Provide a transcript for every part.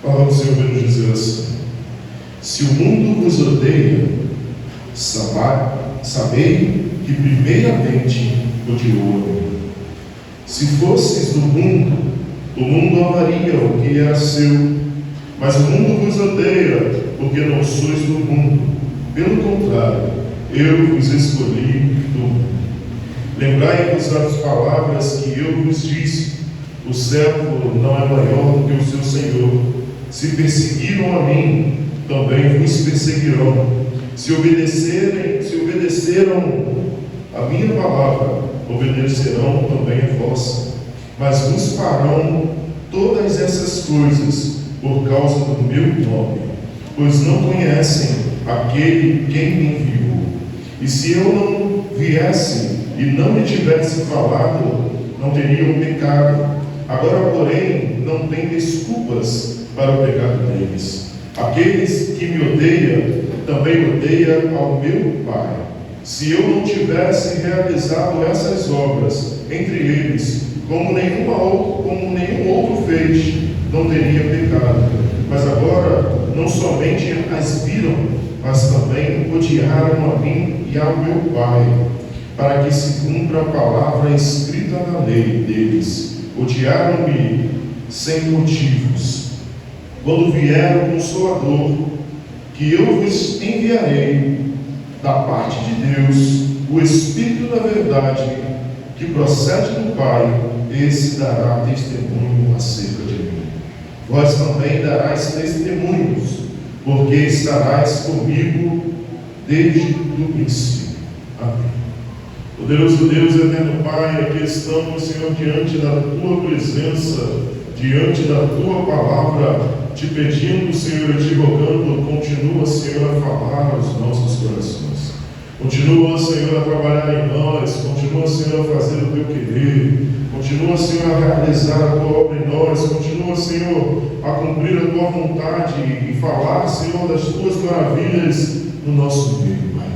Palavra do Senhor vem nos dizer assim: se o mundo vos odeia, sabei que primeiramente odiou-me. Se fosseis do mundo, o mundo amaria o que é seu, mas o mundo vos odeia, porque não sois do mundo. Pelo contrário, eu vos escolhi do mundo. Lembrai-vos das palavras que eu vos disse: o servo não é maior do que o seu Senhor. Se perseguiram a mim, também vos perseguirão. Se obedeceram a minha palavra, obedecerão também a vossa. Mas vos farão todas essas coisas por causa do meu nome, pois não conhecem aquele quem me enviou. E se eu não viesse e não lhe tivesse falado, não teriam pecado. Agora, porém, não tem desculpas para o pecado deles. Aqueles que me odeiam, também odeiam ao meu Pai. Se eu não tivesse realizado essas obras entre eles, como nenhum outro fez, não teria pecado. Mas agora, não somente as viram, mas também odiaram a mim e ao meu Pai, para que se cumpra a palavra escrita na lei deles. Odiaram-me sem motivos. Quando vier o Consolador, que eu vos enviarei da parte de Deus, o Espírito da verdade, que procede do Pai, esse dará testemunho acerca de mim. Vós também darás testemunhos, porque estarás comigo desde o princípio. Amém. Poderoso Deus, eterno Pai, aqui estamos, Senhor, diante da Tua presença, diante da Tua palavra, te pedindo, Senhor, e te rogando, continua, Senhor, a falar aos nossos corações. Continua, Senhor, a trabalhar em nós, continua, Senhor, a fazer o Teu querer, continua, Senhor, a realizar a Tua obra em nós, continua, Senhor, a cumprir a Tua vontade e falar, Senhor, das Tuas maravilhas no nosso meio, Pai.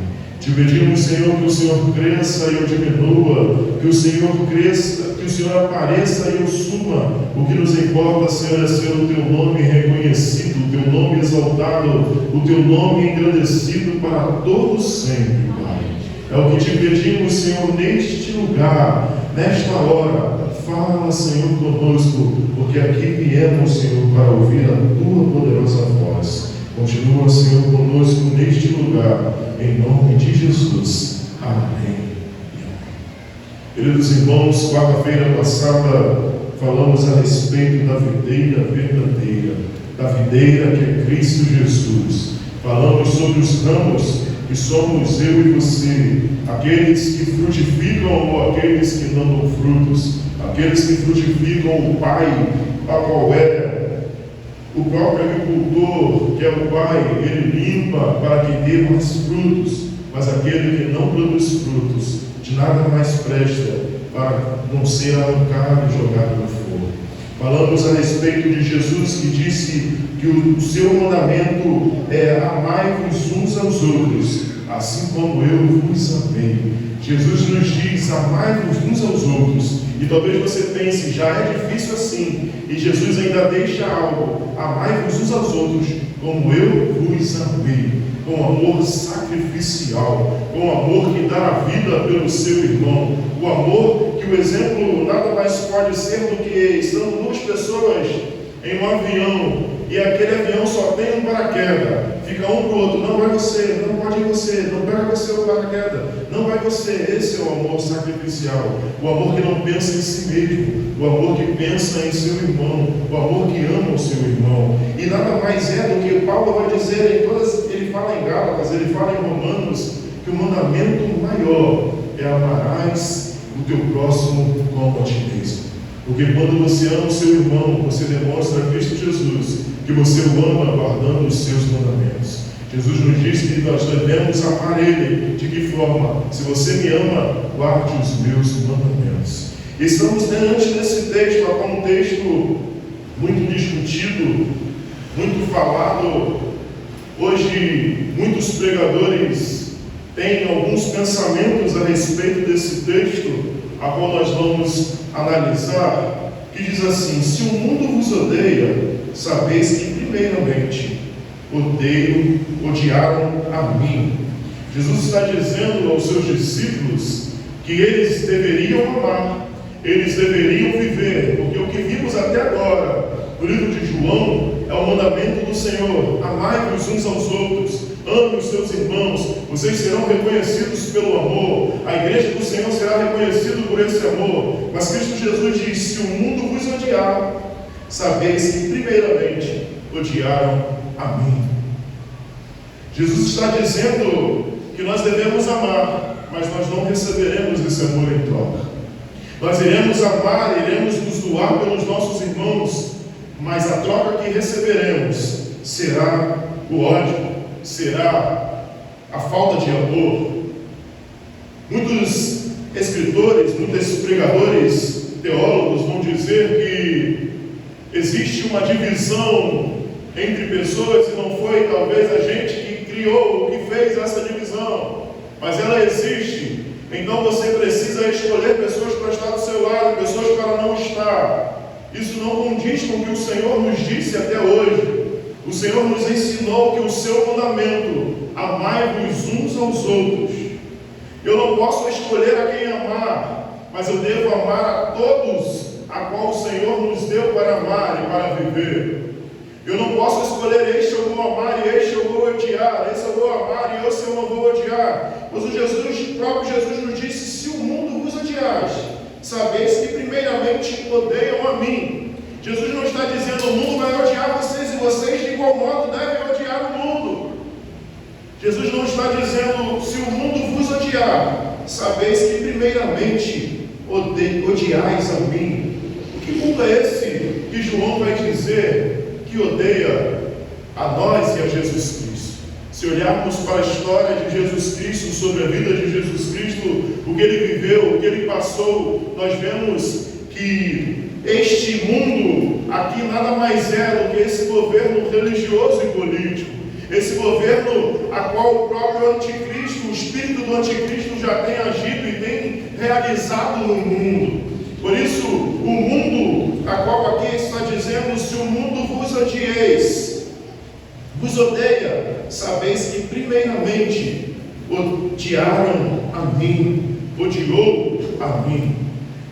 Te pedimos, Senhor, que o Senhor cresça e eu diminua, que o Senhor cresça, que o Senhor apareça e eu suma. O que nos importa, Senhor, é ser o Teu nome reconhecido, o Teu nome exaltado, o Teu nome engrandecido para todos sempre, Pai. É o que te pedimos, Senhor, neste lugar, nesta hora. Fala, Senhor, conosco, porque aqui viemos, Senhor, para ouvir a Tua poderosa voz. Continua, Senhor, conosco neste lugar, em nome de Jesus. Amém. Queridos irmãos, quarta-feira passada falamos a respeito da videira verdadeira, da videira que é Cristo Jesus. Falamos sobre os ramos que somos eu e você, aqueles que frutificam ou aqueles que não dão frutos, aqueles que frutificam o Pai, a qual é o próprio agricultor, que é o Pai, ele limpa para que dê mais frutos, mas aquele que não produz frutos, de nada mais presta para não ser arrancado e jogado no fogo. Falamos a respeito de Jesus, que disse que o seu mandamento é: amai-vos uns aos outros, assim como eu vos amei. Jesus nos diz: amai-vos uns aos outros. E talvez você pense, já é difícil assim, e Jesus ainda deixa algo: amai-vos uns aos outros, como eu vos amei, com amor sacrificial, com amor que dá a vida pelo seu irmão, o amor que o exemplo nada mais pode ser do que estando duas pessoas em um avião, e aquele avião só tem um paraquedas, fica um para o outro: não vai você, não pode ir você, não pega você o paraquedas, não vai você. Esse é o amor sacrificial, o amor que não pensa em si mesmo, o amor que pensa em seu irmão, o amor que ama o seu irmão. E nada mais é do que Paulo vai dizer em todas, ele fala em Gálatas, ele fala em Romanos, que o mandamento maior é: amarás o teu próximo como a ti mesmo. Porque quando você ama o seu irmão, você demonstra a Cristo Jesus que você o ama guardando os seus mandamentos. Jesus nos diz que nós devemos amar Ele. De que forma? Se você me ama, guarde os meus mandamentos. Estamos diante desse texto, é um texto muito discutido, muito falado. Hoje, muitos pregadores têm alguns pensamentos a respeito desse texto, a qual nós vamos analisar, que diz assim: se o mundo vos odeia, sabeis que primeiramente odiaram a mim. Jesus está dizendo aos seus discípulos que eles deveriam amar, eles deveriam viver, porque o que vimos até agora no livro de João é o mandamento do Senhor: amai-vos uns aos outros, ame os seus irmãos, vocês serão reconhecidos pelo amor, a igreja do Senhor será reconhecida por esse amor. Mas Cristo Jesus diz: se o mundo vos odiar, sabeis que primeiramente odiaram a mim. Jesus está dizendo que nós devemos amar, mas nós não receberemos esse amor em troca. Nós iremos amar, iremos nos doar pelos nossos irmãos, mas a troca que receberemos será o ódio, será a falta de amor. Muitos escritores, muitos pregadores, teólogos vão dizer que existe uma divisão entre pessoas e não foi talvez a gente que criou, que fez essa divisão, mas ela existe. Então você precisa escolher pessoas para estar do seu lado, pessoas para não estar. Isso não condiz com o que o Senhor nos disse até hoje. O Senhor nos ensinou que o seu mandamento: amai-vos uns aos outros. Eu não posso escolher a quem amar, mas eu devo amar a todos a qual o Senhor nos deu para amar e para viver. Eu não posso escolher: este eu vou amar e este eu vou odiar, esse eu vou amar e esse eu não vou odiar. Pois o próprio Jesus nos disse: se o mundo vos odiar, sabeis que primeiramente odeiam a mim. Jesus não está dizendo: o mundo vai odiar vocês e vocês de igual modo devem odiar o mundo. Jesus não está dizendo: se o mundo vos odiar, sabeis que primeiramente odiais a mim. Que mundo é esse que João vai dizer que odeia a nós e a Jesus Cristo? Se olharmos para a história de Jesus Cristo, sobre a vida de Jesus Cristo, o que ele viveu, o que ele passou, nós vemos que este mundo aqui nada mais é do que esse governo religioso e político, esse governo a qual o próprio anticristo, o espírito do anticristo já tem agido e tem realizado no mundo. Por isso, o mundo a qual aqui está dizendo: se o mundo vos odieis, vos odeia, sabeis que primeiramente odiaram a mim, odiou a mim.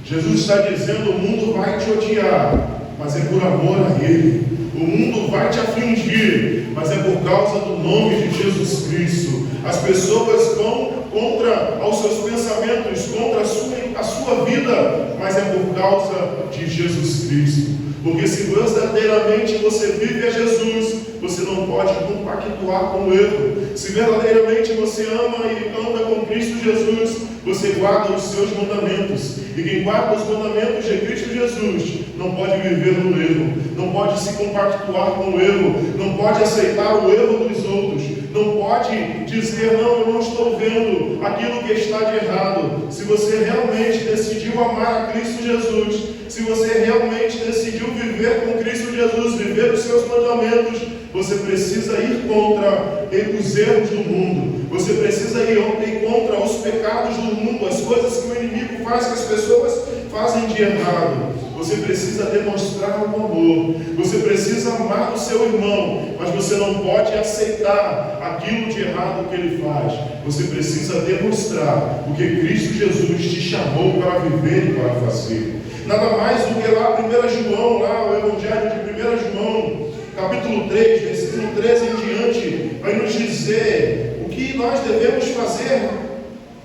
Jesus está dizendo: o mundo vai te odiar, mas é por amor a Ele. O mundo vai te afligir, mas é por causa do nome de Jesus Cristo. As pessoas vão contra aos seus pensamentos, contra a sua vida, mas é por causa de Jesus Cristo. Porque se verdadeiramente você vive a Jesus, você não pode compactuar com o erro. Se verdadeiramente você ama e anda com Cristo Jesus, você guarda os seus mandamentos. E quem guarda os mandamentos de Cristo Jesus não pode viver no erro, não pode se compactuar com o erro, não pode aceitar o erro dos outros, não pode dizer: não, eu não estou vendo aquilo que está de errado. Se você realmente decidiu amar a Cristo Jesus, se você realmente decidiu viver com Cristo Jesus, viver os seus mandamentos, você precisa ir contra os erros do mundo, você precisa ir contra os pecados do mundo, as coisas que o inimigo faz, que as pessoas fazem de errado. Você precisa demonstrar o amor, você precisa amar o seu irmão, mas você não pode aceitar aquilo de errado que ele faz. Você precisa demonstrar o que Cristo Jesus te chamou para viver e para fazer. Nada mais do que lá 1 João, lá o Evangelho de 1 João, capítulo 3, versículo 13 em diante, vai nos dizer o que nós devemos fazer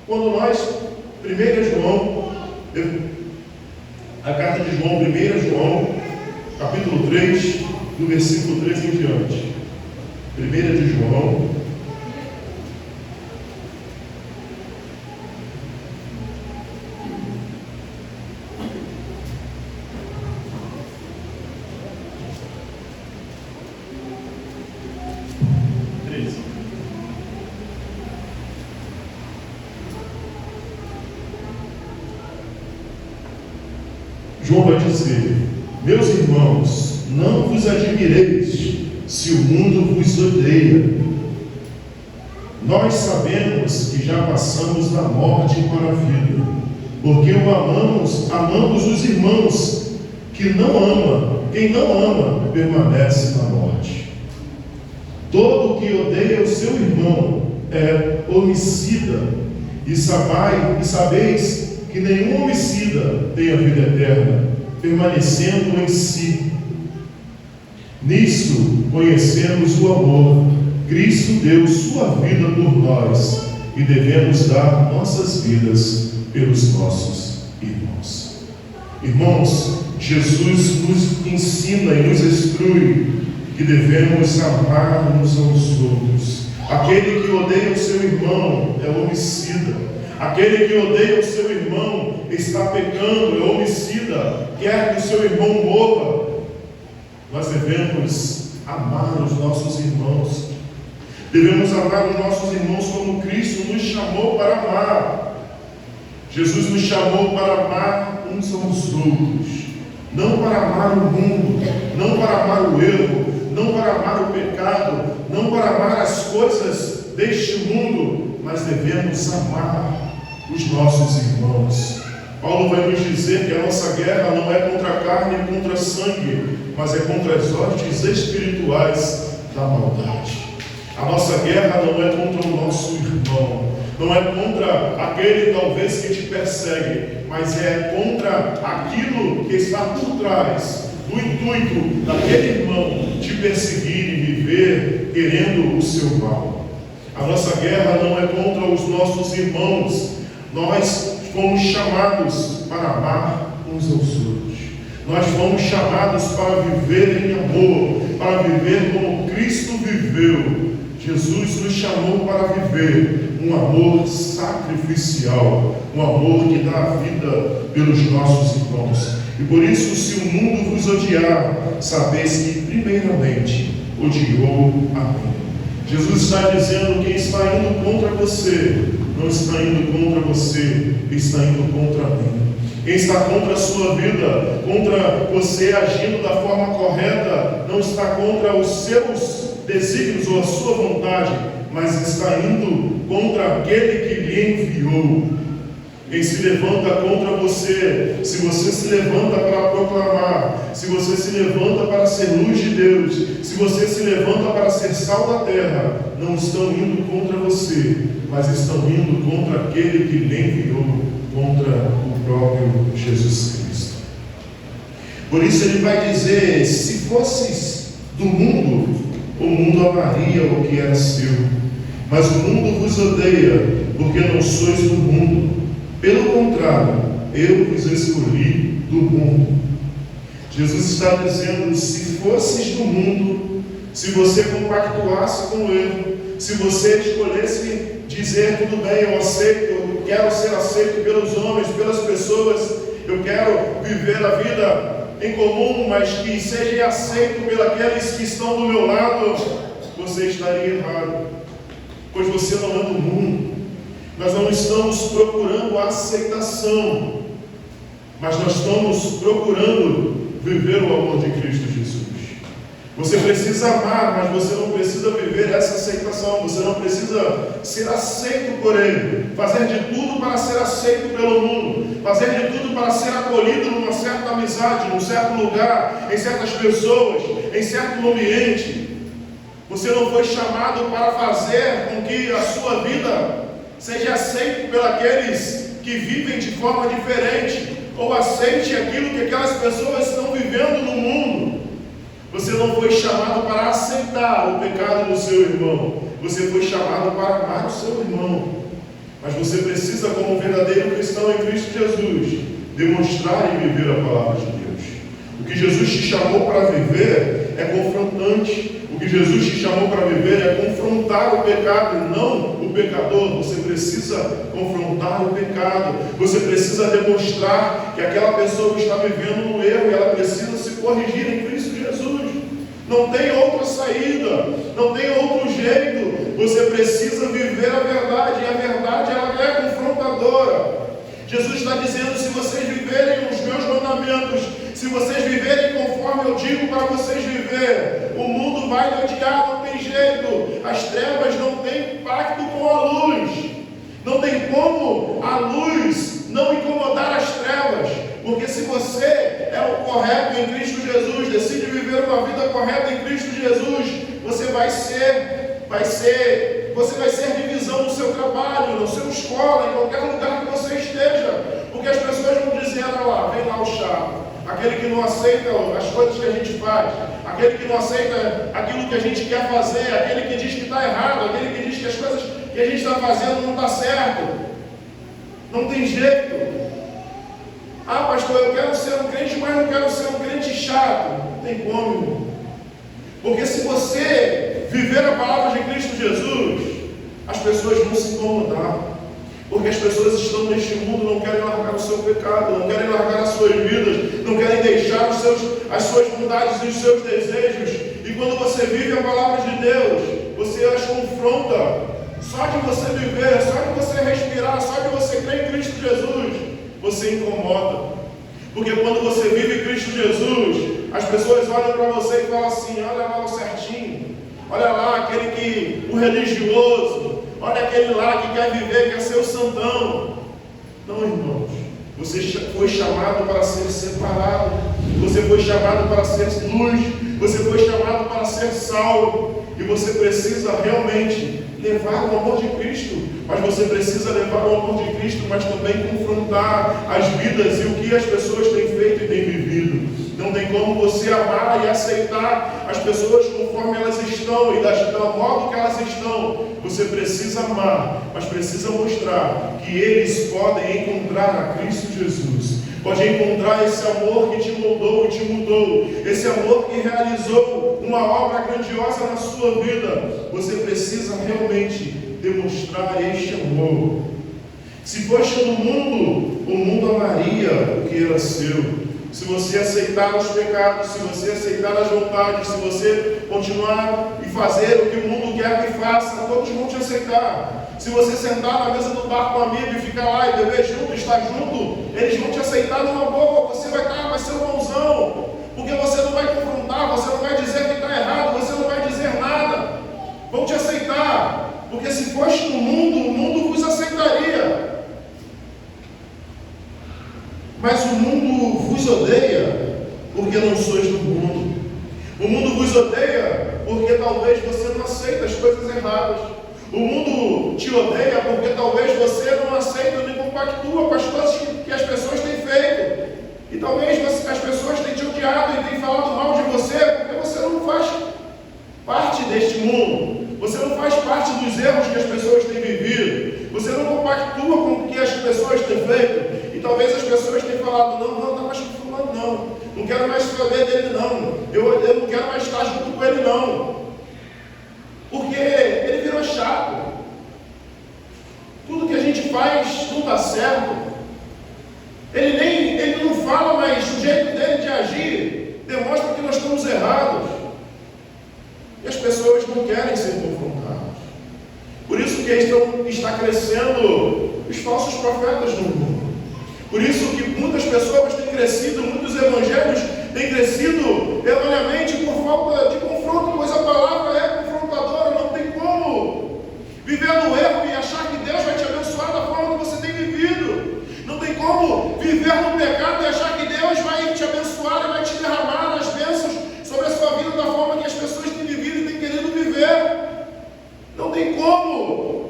quando nós, 1 João, a carta de João, 1 João, capítulo 3, do versículo 13 em diante. 1 de João, João vai dizer: meus irmãos, não vos admireis se o mundo vos odeia. Nós sabemos que já passamos da morte para a vida, porque o amamos os irmãos. Que não ama quem não ama permanece na morte. Todo que odeia o seu irmão é homicida, e sabeis que nenhum homicida tem a vida eterna, permanecendo em si. Nisto conhecemos o amor. Cristo deu sua vida por nós, e devemos dar nossas vidas pelos nossos irmãos. Irmãos, Jesus nos ensina e nos instrui que devemos amar uns aos outros. Aquele que odeia o seu irmão é homicida. Aquele que odeia o seu irmão está pecando, é homicida, quer que o seu irmão morra. Nós devemos amar os nossos irmãos. Devemos amar os nossos irmãos como Cristo nos chamou para amar. Jesus nos chamou para amar uns aos outros. Não para amar o mundo, não para amar o erro, não para amar o pecado, não para amar as coisas deste mundo, mas devemos amar os nossos irmãos. Paulo vai nos dizer que a nossa guerra não é contra a carne e contra sangue, mas é contra as hostes espirituais da maldade. A nossa guerra não é contra o nosso irmão, não é contra aquele talvez que te persegue, mas é contra aquilo que está por trás do intuito daquele irmão te perseguir e viver querendo o seu mal. A nossa guerra não é contra os nossos irmãos. Nós fomos chamados para amar uns aos outros. Nós fomos chamados para viver em amor, para viver como Cristo viveu. Jesus nos chamou para viver um amor sacrificial, um amor que dá a vida pelos nossos irmãos. E por isso, se o mundo vos odiar, sabeis que primeiramente odiou a mim. Jesus está dizendo que quem está indo contra você, não está indo contra você, está indo contra mim. Quem está contra a sua vida, contra você agindo da forma correta, não está contra os seus desígnios ou a sua vontade, mas está indo contra aquele que lhe enviou. Quem se levanta contra você, se você se levanta para proclamar, se você se levanta para ser luz de Deus, se você se levanta para ser sal da terra, não estão indo contra você, mas estão indo contra aquele que lhe enviou, contra o próprio Jesus Cristo. Por isso ele vai dizer: se fosses do mundo, o mundo amaria o que era seu, mas o mundo vos odeia, porque não sois do mundo. Pelo contrário, eu vos escolhi do mundo. Jesus está dizendo: se fosses do mundo, se você compactuasse com o erro, se você escolhesse dizer tudo bem, eu aceito, eu quero ser aceito pelos homens, pelas pessoas, eu quero viver a vida em comum, mas que seja aceito pelos que estão do meu lado, você estaria errado, pois você não é do mundo. Nós não estamos procurando a aceitação, mas nós estamos procurando viver o amor de Cristo Jesus. Você precisa amar, mas você não precisa viver essa aceitação. Você não precisa ser aceito por Ele, fazer de tudo para ser aceito pelo mundo, fazer de tudo para ser acolhido numa certa amizade, num certo lugar, em certas pessoas, em certo ambiente. Você não foi chamado para fazer com que a sua vida seja aceito pelos que vivem de forma diferente, ou aceite aquilo que aquelas pessoas estão vivendo no mundo. Você não foi chamado para aceitar o pecado do seu irmão, você foi chamado para amar o seu irmão. Mas você precisa, como um verdadeiro cristão em Cristo Jesus, demonstrar e viver a palavra de Deus. O que Jesus te chamou para viver é confrontante. O que Jesus te chamou para viver é confrontar o pecado e não o pecador. Você precisa confrontar o pecado. Você precisa demonstrar que aquela pessoa está vivendo no erro e ela precisa se corrigir em Cristo Jesus. Não tem outra saída, não tem outro jeito. Você precisa viver a verdade, e a verdade ela é confrontadora. Jesus está dizendo: se vocês viverem os meus mandamentos, se vocês viverem conforme eu digo para vocês viver, o mundo vai lhe odiar, não tem jeito. As trevas não têm pacto com a luz. Não tem como a luz não incomodar as trevas, porque se você é o correto em Cristo Jesus, Cristo Jesus, você vai ser divisão no seu trabalho, na sua escola, em qualquer lugar que você esteja. Porque as pessoas vão dizer, olha lá, vem lá o chato, aquele que não aceita as coisas que a gente faz, aquele que não aceita aquilo que a gente quer fazer, aquele que diz que está errado, aquele que diz que as coisas que a gente está fazendo não está certo. Não tem jeito. Ah, pastor, eu quero ser um crente, mas não quero ser um crente chato. Não tem como. Porque se você viver a palavra de Cristo Jesus, as pessoas vão se incomodar. Porque as pessoas estão neste mundo, não querem largar o seu pecado, não querem largar as suas vidas, não querem deixar as suas vontades e os seus desejos. E quando você vive a palavra de Deus, você as confronta. Só de você viver, só de você respirar, só de você crer em Cristo Jesus, você incomoda. Porque quando você vive Cristo Jesus, as pessoas olham para você e falam assim, olha lá o certinho, olha lá o religioso, olha aquele lá que quer viver, quer ser o santão. Não, irmãos, você foi chamado para ser separado, você foi chamado para ser luz, você foi chamado para ser sal, e você precisa realmente levar o amor de Cristo, mas você precisa levar o amor de Cristo, mas também confrontar as vidas e o que as pessoas têm feito e têm vivido. Não tem como você amar e aceitar as pessoas conforme elas estão e do modo que elas estão. Você precisa amar, mas precisa mostrar que eles podem encontrar a Cristo Jesus. Pode encontrar esse amor que te moldou e te mudou, esse amor que realizou uma obra grandiosa na sua vida. Você precisa realmente demonstrar este amor. Se foste no mundo, o mundo amaria o que era seu. Se você aceitar os pecados, se você aceitar as vontades, se você continuar e fazer o que o mundo quer que faça, todos vão te aceitar. Se você sentar na mesa do bar com um amigo e ficar lá e beber junto, estar junto, eles vão te aceitar numa boa. Você vai ser um bonzão, porque você não vai confrontar, você não vai dizer que está errado, você não vai dizer nada. Vão te aceitar, porque se foste no mundo, o mundo vos aceitaria. Mas o mundo vos odeia, porque não sois do mundo. O mundo vos odeia, porque talvez você não aceita as coisas erradas. O mundo te odeia, porque talvez você não aceita nem compactua com as coisas que as pessoas têm feito. E talvez as pessoas tenham te odiado e tenham falado mal de você, porque você não faz parte deste mundo. Você não faz parte dos erros que as pessoas têm vivido. Você não compactua com o que as pessoas têm feito. E talvez as pessoas tenham falado, não mais com fulano não. Não quero mais saber dele não. Eu não quero mais estar junto com ele não. Porque ele virou chato. Tudo que a gente faz não está certo. Ele não fala, mas o jeito dele de agir demonstra que nós estamos errados. E as pessoas não querem ser confrontadas. Por isso que está crescendo os falsos profetas no mundo. Por isso que muitas pessoas têm crescido, muitos evangelhos têm crescido erroneamente por falta de confronto, pois a palavra é confrontadora. Não tem como viver no erro e achar que Deus vai te abençoar da forma que você tem vivido. Não tem como viver no pecado e achar que Deus vai te abençoar e vai te derramar as bênçãos sobre a sua vida da forma que as pessoas têm vivido e têm querido viver. Não tem como.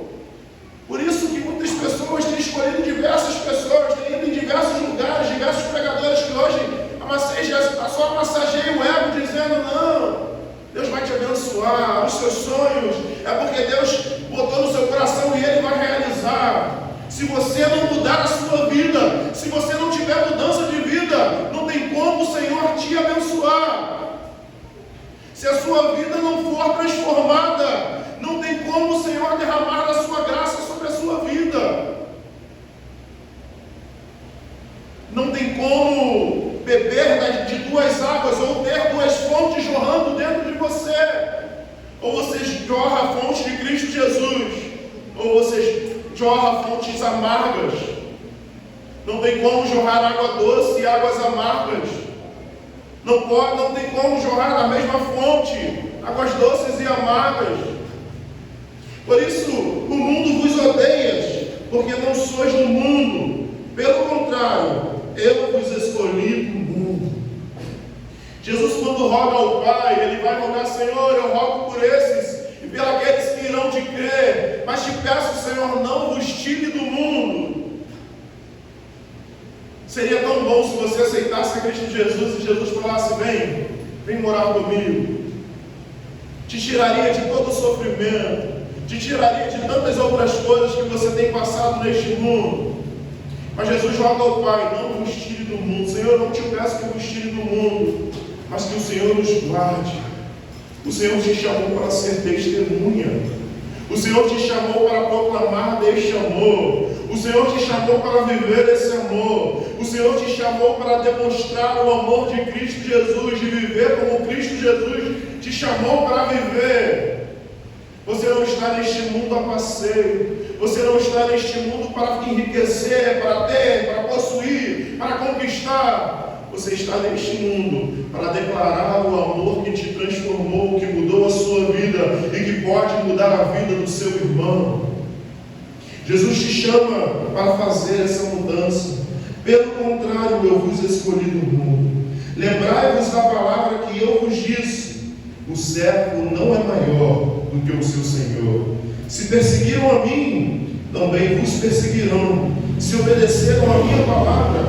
Por isso que muitas pessoas têm escolhido diversas pessoas, têm ido em diversos lugares, diversos pregadores que hoje só massageiam o ego dizendo, não, Deus vai te abençoar, os seus sonhos, é porque Deus botou no seu coração e Ele vai realizar. Se você não mudar a sua vida, se você não tiver mudança de vida, não tem como o Senhor te abençoar. Se a sua vida não for transformada, não tem como o Senhor derramar a sua graça sobre a sua vida. Não tem como beber de duas águas ou ter duas fontes jorrando dentro de você. Ou você jorra a fonte de Cristo Jesus, ou você jorra fontes amargas. Não tem como jorrar água doce e águas amargas. Não tem como jorrar da mesma fonte águas doces e amargas. Por isso, o mundo vos odeia, porque não sois do mundo. Pelo contrário, eu vos escolhi do mundo. Jesus, quando roga ao Pai, Ele vai rogar: Senhor, eu rogo por esses e por aqueles que irão te crer, mas te peço, Senhor, não vos tire do mundo. Seria tão bom se você aceitasse a Cristo Jesus e Jesus falasse: vem morar comigo. Te tiraria de todo o sofrimento, te tiraria de tantas outras coisas que você tem passado neste mundo. Mas Jesus roga ao Pai: não vos tire do mundo. Senhor, eu não te peço que vos tire do mundo, mas que o Senhor nos guarde. O Senhor te chamou para ser testemunha. O Senhor te chamou para proclamar deste amor. O Senhor te chamou para viver esse amor. O Senhor te chamou para demonstrar o amor de Cristo Jesus, de viver como Cristo Jesus te chamou para viver. Você não está neste mundo a passeio. Você não está neste mundo para enriquecer, para ter, para possuir, para conquistar. Você está neste mundo para declarar o amor que te transformou, que mudou a sua vida e que pode mudar a vida do seu irmão. Jesus te chama para fazer essa mudança. Pelo contrário, eu vos escolhi do mundo. Lembrai-vos da palavra que eu vos disse: o servo não é maior do que o seu Senhor. Se perseguiram a mim, também vos perseguirão. Se obedeceram a minha palavra,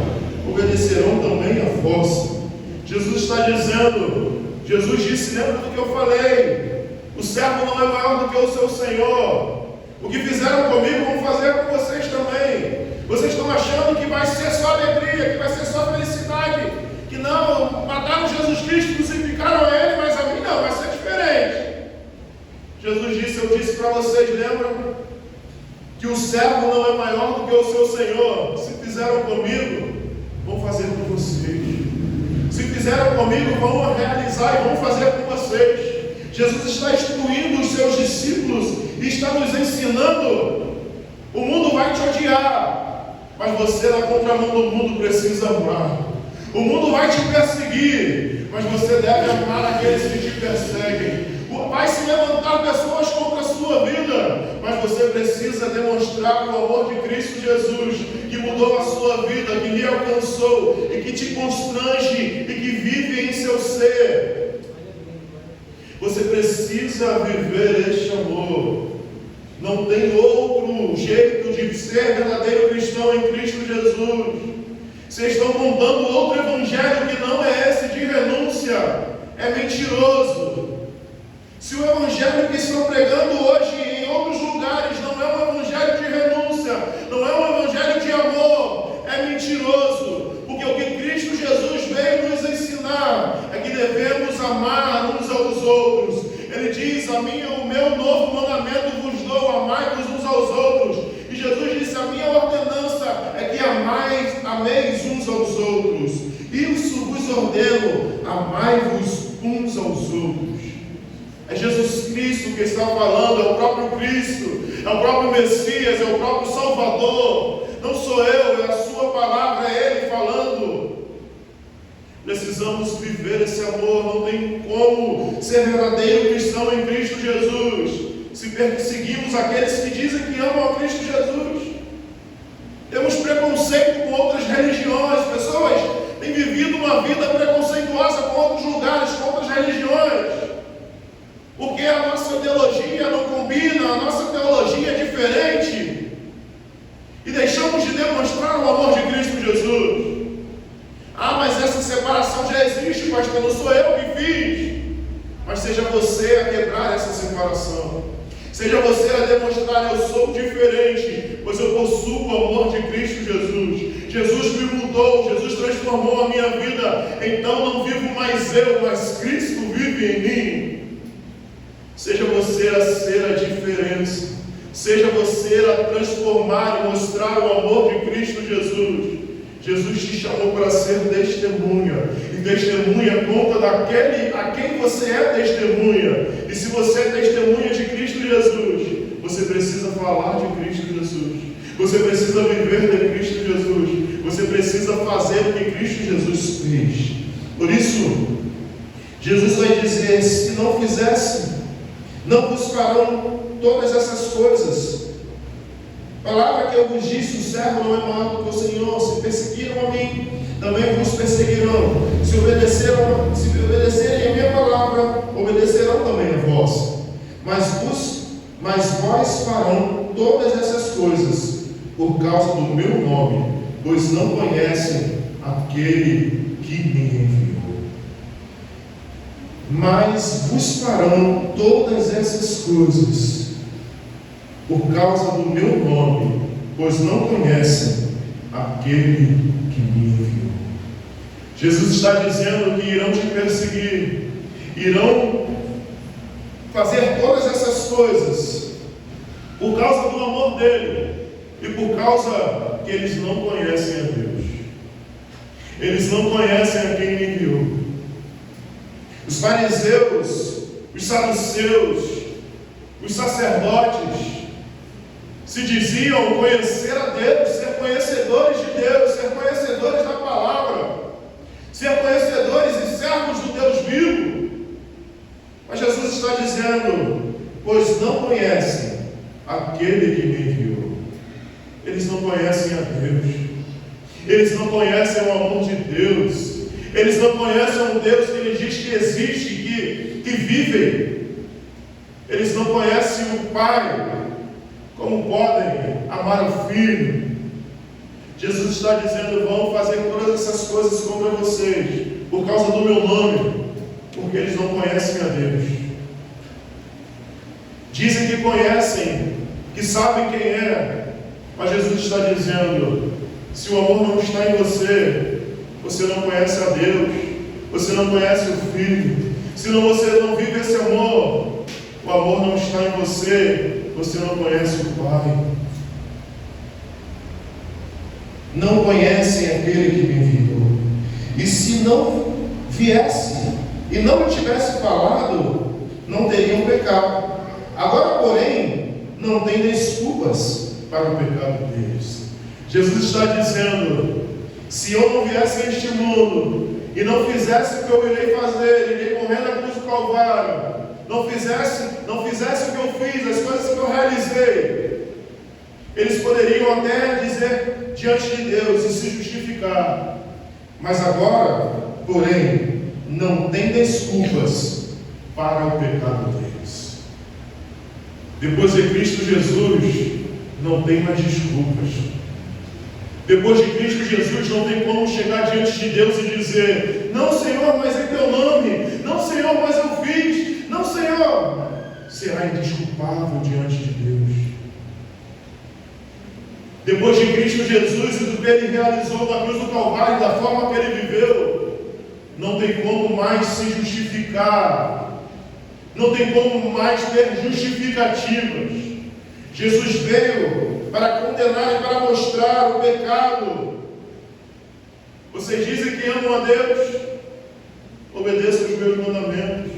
obedecerão também a vossa. Jesus está dizendo, Jesus disse: lembra do que eu falei? O servo não é maior do que o seu Senhor. O que fizeram comigo, vão fazer com vocês também. Vocês estão achando que vai ser só alegria, que vai ser só felicidade, que não, mataram Jesus Cristo, crucificaram a Ele, mas a mim não, vai ser diferente. Jesus disse: eu disse para vocês, lembram? Que o servo não é maior do que o seu Senhor. Se fizeram comigo, vão fazer com vocês. Se fizeram comigo, vão realizar e vão fazer com vocês. Jesus está instruindo os seus discípulos e está nos ensinando: o mundo vai te odiar, mas você, na contramão do mundo, precisa amar. O mundo vai te perseguir, mas você deve amar aqueles que te perseguem. Vai se levantar pessoas contra a sua vida, mas você precisa demonstrar o amor de Cristo Jesus, que mudou a sua vida, que lhe alcançou e que te constrange e que vive em seu ser. Você precisa viver este amor. Não tem outro jeito de ser verdadeiro cristão em Cristo Jesus. Vocês estão contando outro evangelho que não é esse de renúncia. É mentiroso. Se o evangelho que estão pregando hoje em outros lugares não é um evangelho de renúncia, não é um evangelho de amor, é mentiroso. Porque o que Cristo Jesus veio nos ensinar é que devemos amar uns aos outros. Ele diz: o meu novo mandamento vos dou, amai-vos uns aos outros. E Jesus disse: a minha ordenança é que ameis uns aos outros. Isso vos ordeno, amai-vos uns aos outros. É Jesus Cristo que está falando, é o próprio Cristo, é o próprio Messias, é o próprio Salvador. Não sou eu, é a sua palavra, é Ele falando. Precisamos viver esse amor. Não tem como ser verdadeiro cristão em Cristo Jesus se perseguimos aqueles que dizem que amam a Cristo Jesus. Temos preconceito com outras religiões. Pessoas têm vivido uma vida preconceituosa com outros lugares, com outras religiões, porque a nossa teologia não combina, a nossa teologia é diferente, e deixamos de demonstrar o amor de Cristo Jesus. Mas essa separação já existe, pastor, não sou eu que fiz. Mas seja você a quebrar essa separação. Seja você a demonstrar: eu sou diferente, pois eu possuo o amor de Cristo Jesus. Jesus me mudou, Jesus transformou a minha vida. Então não vivo mais eu, mas Cristo vive em mim. Seja você a ser a diferença. Seja você a transformar e mostrar o amor de Cristo Jesus. Jesus te chamou para ser testemunha. E testemunha conta daquele a quem você é testemunha. E se você é testemunha de Cristo Jesus, você precisa falar de Cristo Jesus. Você precisa viver de Cristo Jesus. Você precisa fazer o que Cristo Jesus fez. Por isso, Jesus vai dizer: se não fizesse, não buscarão todas essas coisas. Palavra que eu vos disse: o servo não é maior do que o Senhor. Se perseguiram a mim, também vos perseguirão. Se obedecerem a minha palavra, obedecerão também a vós. Mas vós farão todas essas coisas por causa do meu nome, pois não conhecem aquele que me enviou. Mas vos farão todas essas coisas por causa do meu nome, pois não conhecem aquele que me enviou. Jesus está dizendo que irão te perseguir, irão fazer todas essas coisas por causa do amor dele e por causa que eles não conhecem a Deus. Eles não conhecem a quem me enviou. Os fariseus, os saduceus, os sacerdotes se diziam conhecer a Deus, ser conhecedores de Deus, ser conhecedores da palavra, ser conhecedores e servos do Deus vivo. Mas Jesus está dizendo: pois não conhecem aquele que me enviou. Eles não conhecem a Deus, eles não conhecem o amor de Deus, eles não conhecem um Deus que lhes diz que existe, que vive. Eles não conhecem o Pai. Como podem amar o Filho? Jesus está dizendo: vão fazer todas essas coisas contra vocês por causa do meu nome, porque eles não conhecem a Deus. Dizem que conhecem, que sabem quem é, mas Jesus está dizendo: se o amor não está em você, você não conhece a Deus, você não conhece o Filho. Se você não vive esse amor, o amor não está em você, você não conhece o Pai. Não conhecem aquele que me enviou. E se não viesse e não me tivesse falado, não teriam pecado. Agora, porém, não tem desculpas para o pecado deles. Jesus está dizendo: se eu não viesse a este mundo e não fizesse o que eu irei fazer, irei morrer na cruz do Calvário, não fizesse o que eu fiz, as coisas que eu realizei, eles poderiam até dizer diante de Deus e se justificar. Mas agora, porém, não tem desculpas para o pecado deles. Depois de Cristo Jesus, não tem mais desculpas. Depois de Cristo Jesus, não tem como chegar diante de Deus e dizer: não, Senhor, mas em teu nome, não, Senhor, mas eu fiz, não, Senhor. Será indesculpável diante de Deus. Depois de Cristo Jesus e do que Ele realizou na cruz do Calvário, da forma que Ele viveu, não tem como mais se justificar, não tem como mais ter justificativas. Jesus veio para condenar e para mostrar o pecado. Vocês dizem que amam a Deus? Obedeçam os meus mandamentos.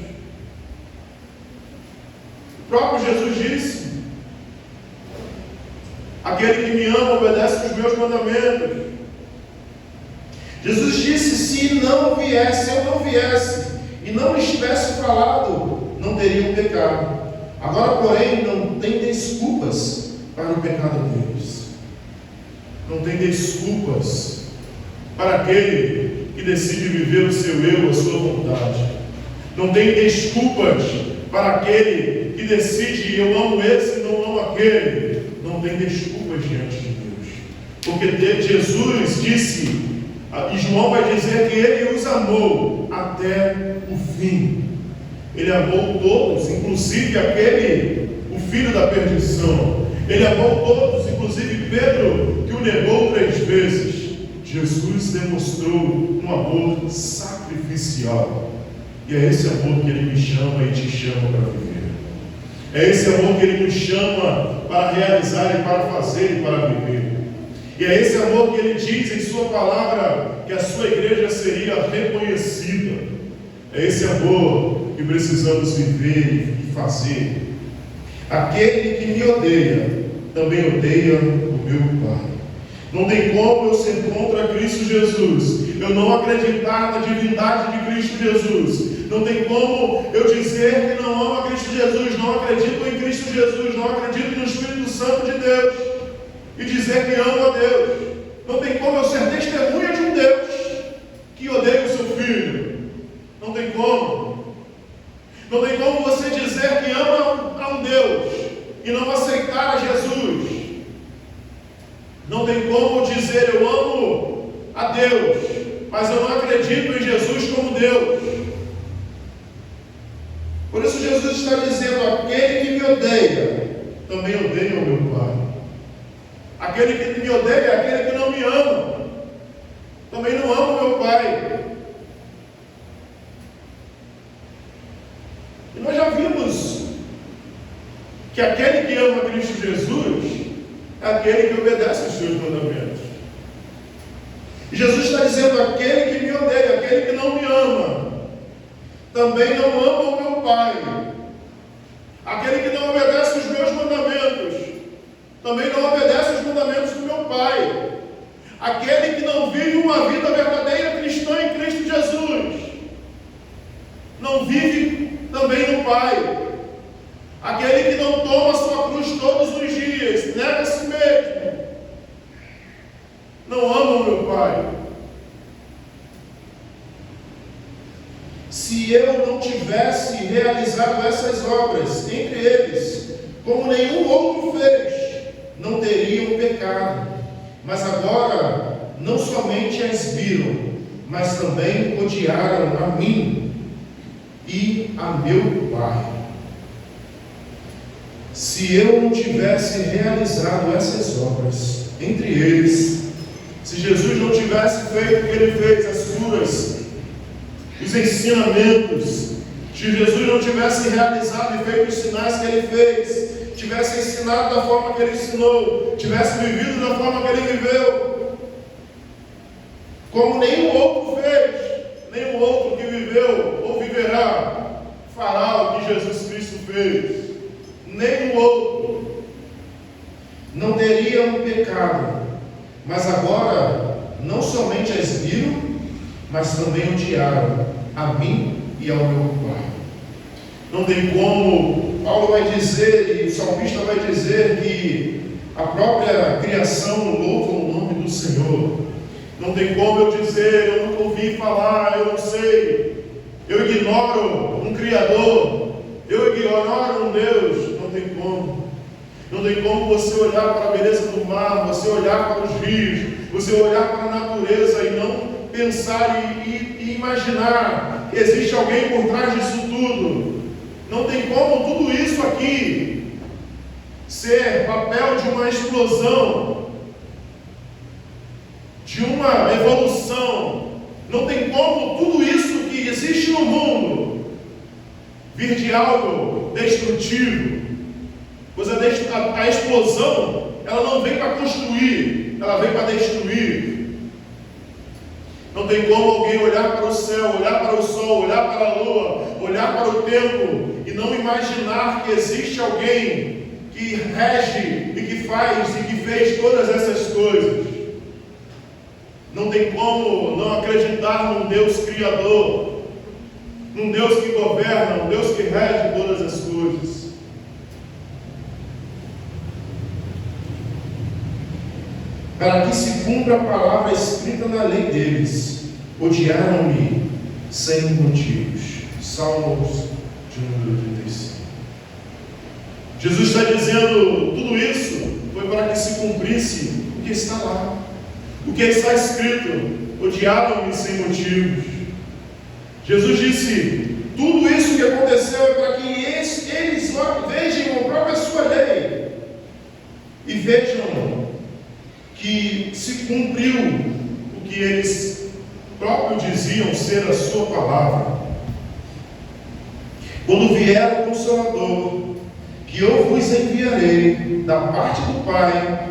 O próprio Jesus disse: aquele que me ama obedece os meus mandamentos. Jesus disse: se não viesse, eu não viesse, e não lhes tivesse falado, não teriam pecado. Agora, porém, não tem desculpas para o pecado deles. Não tem desculpas para aquele que decide viver o seu eu, a sua vontade. Não tem desculpas para aquele que decide: eu amo esse e não amo aquele. Não tem desculpas diante de Deus. Porque Jesus disse, e João vai dizer que Ele os amou até o fim. Ele amou todos, inclusive o filho da perdição. Ele amou todos, inclusive Pedro, que o negou 3 vezes. Jesus demonstrou um amor sacrificial. E é esse amor que Ele me chama e te chama para viver. É esse amor que Ele nos chama para realizar e para fazer e para viver. E é esse amor que Ele diz em Sua palavra que a Sua igreja seria reconhecida. É esse amor que precisamos viver e fazer. Aquele que me odeia, também odeia o meu Pai. Não tem como eu ser contra Cristo Jesus, eu não acreditar na divindade de Cristo Jesus. Não tem como eu dizer que não amo a Cristo Jesus, não acredito em Cristo Jesus, não acredito no Espírito Santo de Deus. e dizer que amo a Deus. Não tem como eu ser testemunha de um Deus que odeia o seu filho. Não tem como. Não tem como você dizer que ama a um Deus e não aceitar a Jesus. Não tem como dizer eu amo a Deus, mas eu não acredito em Jesus como Deus. Por isso Jesus está dizendo: aquele que me odeia, também odeia o meu Pai. Aquele que me odeia é aquele que não me ama, também não ama o meu Pai. E nós já vimos que aquele que ama Cristo Jesus é aquele que obedece os seus mandamentos. E Jesus está dizendo: aquele que me odeia, aquele que não me ama, também não ama o meu Pai. Aquele que não obedece os meus mandamentos, também não obedece os mandamentos do meu Pai. Aquele que não vive uma vida verdadeira cristã em Cristo Jesus, não vive também no Pai. Aquele que não toma a sua cruz todos os dias, nega a si mesmo, não ama o meu Pai. Se eu não tivesse realizado essas obras entre eles, como nenhum outro fez, não teriam pecado. Mas agora, não somente as viram, mas também odiaram a mim e a meu Pai. Se eu não tivesse realizado essas obras entre eles, se Jesus não tivesse feito o que ele fez, as curas, os ensinamentos, se Jesus não tivesse realizado e feito os sinais que ele fez, tivesse ensinado da forma que ele ensinou, tivesse vivido da forma que ele viveu, como nenhum outro fez, nenhum outro que viveu ou viverá fará o que Jesus Cristo fez, nenhum outro. Não teriam pecado, mas agora não somente as viram, mas também odiaram a mim e ao meu Pai. Não tem como, Paulo vai dizer, e o salmista vai dizer, que a própria criação louva o nome do Senhor. Não tem como eu dizer, eu nunca ouvi falar, eu não sei, eu ignoro um Criador, eu ignoro um Deus. Não tem como. Não tem como você olhar para a beleza do mar, você olhar para os rios, você olhar para a natureza e não pensar e imaginar que existe alguém por trás disso tudo. Não tem como tudo isso aqui ser papel de uma explosão, de uma evolução. Não tem como tudo isso que existe no mundo vir de algo destrutivo. Pois a explosão, ela não vem para construir, ela vem para destruir. Não tem como alguém olhar para o céu, olhar para o sol, olhar para a lua, olhar para o tempo e não imaginar que existe alguém que rege e que faz e que fez todas essas coisas. Não tem como não acreditar num Deus criador, num Deus que governa, um Deus que rege todas as coisas. Para que se cumpra a palavra escrita na lei deles, odiaram-me sem motivos. Salmos de número 35. Jesus está dizendo, tudo isso foi para que se cumprisse o que está lá, o que está escrito: odiaram-me sem motivos. Jesus disse, tudo isso que aconteceu é para que eles vejam a própria sua lei e vejam que se cumpriu o que eles próprios diziam ser a sua palavra. Quando vier o Consolador, que eu vos enviarei da parte do Pai,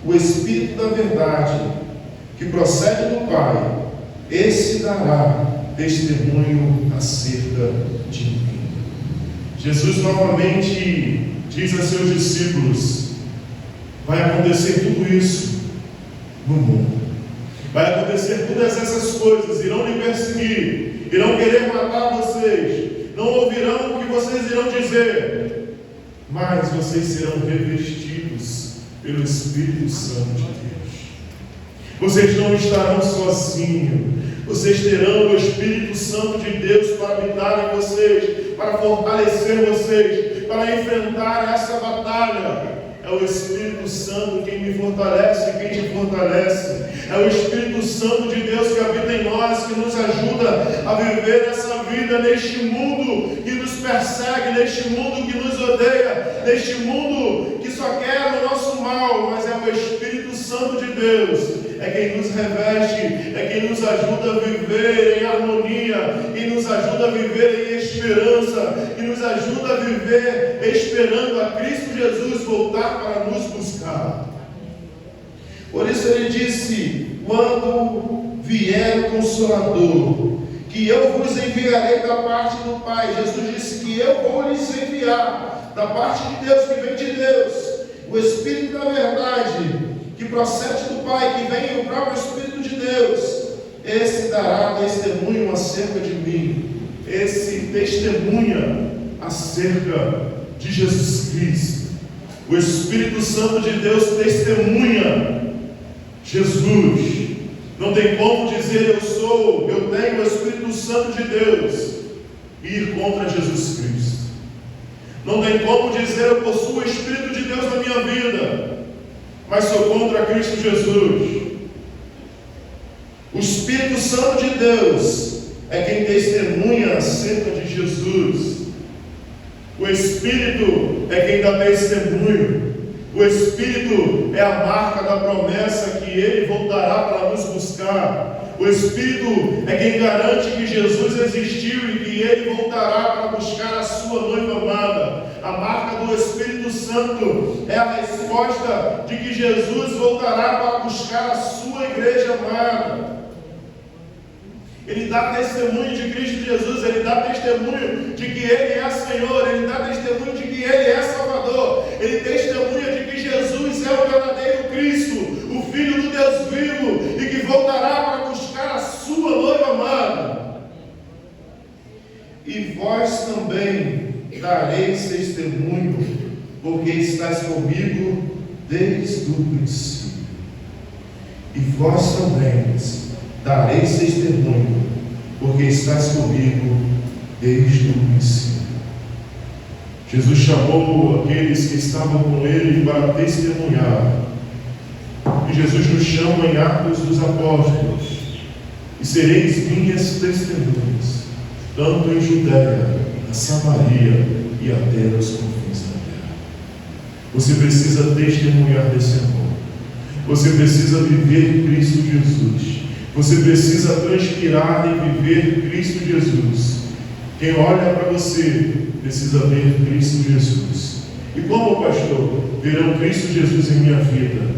o Espírito da verdade, que procede do Pai, esse dará testemunho acerca de mim. Jesus novamente diz a seus discípulos: vai acontecer tudo isso no mundo. Vai acontecer todas essas coisas, irão lhe perseguir, irão querer matar vocês, não ouvirão o que vocês irão dizer, mas vocês serão revestidos pelo Espírito Santo de Deus. Vocês não estarão sozinhos. Vocês terão o Espírito Santo de Deus para habitar em vocês, para fortalecer vocês, para enfrentar essa batalha. É o Espírito Santo quem me fortalece, quem te fortalece. É o Espírito Santo de Deus que habita em nós, que nos ajuda a viver essa vida neste mundo que nos persegue, neste mundo que nos odeia, neste mundo que só quer o nosso mal. Mas é o Espírito Santo de Deus, é quem nos reveste, é quem nos ajuda a viver em harmonia, e nos ajuda a viver em esperança, e nos ajuda a viver esperando a Cristo Jesus voltar para nos buscar. Por isso ele disse: quando vier o Consolador, que eu vos enviarei da parte do Pai. Jesus disse que eu vou lhes enviar da parte de Deus, que vem de Deus, o Espírito da verdade, que procede do Pai, que vem o próprio Espírito de Deus. Esse dará testemunho acerca de mim. Esse testemunha acerca de Jesus Cristo. O Espírito Santo de Deus testemunha Jesus. Não tem como dizer eu tenho o Espírito Santo de Deus e ir contra Jesus Cristo. Não tem como dizer eu possuo o Espírito de Deus na minha vida, mas sou contra Cristo Jesus. O Espírito Santo de Deus é quem testemunha acerca de Jesus. O Espírito é quem dá testemunho. O Espírito é a marca da promessa que Ele voltará para nos buscar. O Espírito é quem garante que Jesus existiu e que Ele voltará para buscar a sua noiva amada. A marca do Espírito Santo é a resposta de que Jesus voltará para buscar a sua igreja amada. Ele dá testemunho de Cristo Jesus, Ele dá testemunho de que Ele é Senhor, Ele dá testemunho de que Ele é Salvador, Ele testemunha de que Jesus é o verdadeiro Cristo, o Filho do Deus vivo, e que voltará para buscar a sua noiva amada. E vós também dareis testemunho, porque estáis comigo desde o princípio. E vós também dareis testemunho, porque estás comigo desde o princípio. Jesus chamou aqueles que estavam com Ele para testemunhar. E Jesus nos chama em Atos dos Apóstolos: e sereis minhas testemunhas, tanto em Judéia, na Samaria e até os confins da terra. Você precisa testemunhar desse amor. Você precisa viver Cristo Jesus. Você precisa transpirar e viver Cristo Jesus. Quem olha para você precisa ver Cristo Jesus. E como pastor, verão Cristo Jesus em minha vida,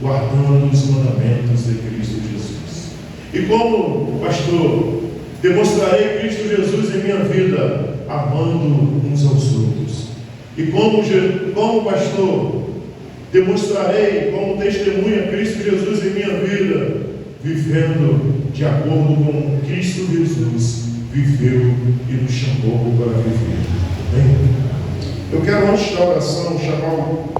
guardando os mandamentos de Cristo Jesus. E como pastor, demonstrarei Cristo Jesus em minha vida, amando uns aos outros. E como pastor, demonstrarei como testemunha Cristo Jesus em minha vida, vivendo de acordo com Cristo Jesus viveu e nos chamou para viver. Amém? Eu quero, antes da oração, chamar o